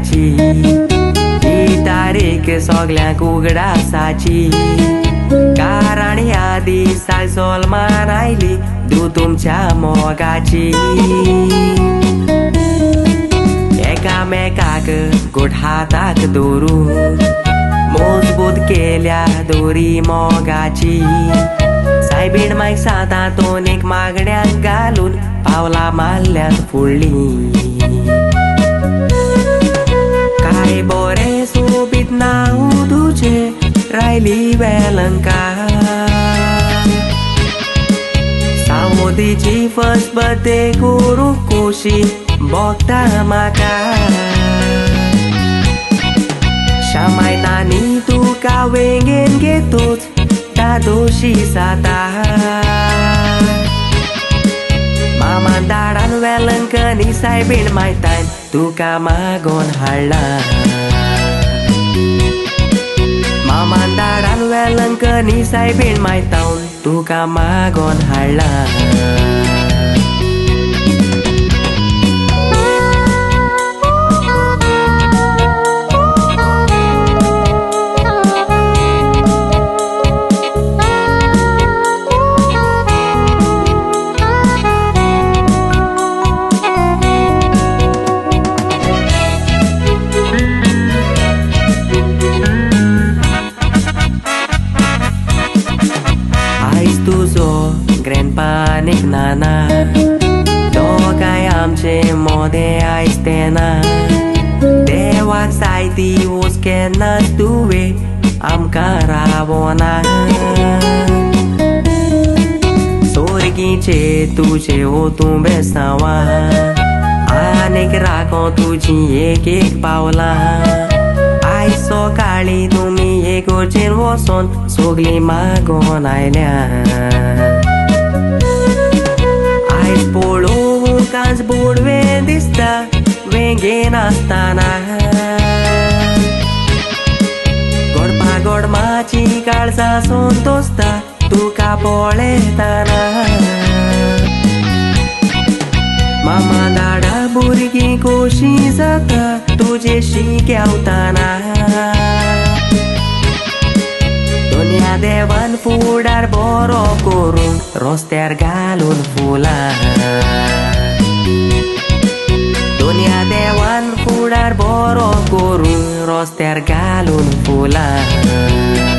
मोगाची, ही तारीख सगळ्यांक उगडासाची. कारण ह्या दिसा सलमान आयली तू तुमच्या मोगाची. एकामेकाक गोठ हाताक धरून मजबूत केल्या दोरी मोगाची. सायबीण माय सातातून एक मागण्याक घालून पावला मारल्यात फुडली. काय बरे सोबीत नाव तुझे रायली वेलंकार. सावधीची फर्स्ट बर्थडे करू खोशी भोगता म्हाका. शामाय नानी तुका वेंगेन घेतोच दादोशी जाता. मामान दाडान वेलंकनी सायबीण मायतान तुका मागोन हाडला. मामान दाडान वेलंकनी सायबीण मायतावन तुका मागोन हाडला. तुझो ग्रँडपान एक नाना, दोगांय आमचे मोदे आयज तेना. देवाक जायती वच केन्नाच तुवें आमकां रावोना. सोर्गीचे तुजे ओतू बेसावा, आनीक राखो तुजी एक एक पावलां. आयज सकाळी तुमी एकोचेर वचोन सगळीं मागोन आयल्या. आयज पळोवंक आज बोडवें दिसता वेंगेन आसतना. गोडपा गोडमाची काळजां संतोसता तुका पळयतना. मामा दाडा भुरगीं खोशी जाता तुजेशी केवताना. दुनिया देवान फुडार बरो करून रस्त्यार घालून फुलां. दुनिया देवान फुडार बरो करून रस्त्यार घालून फुलां.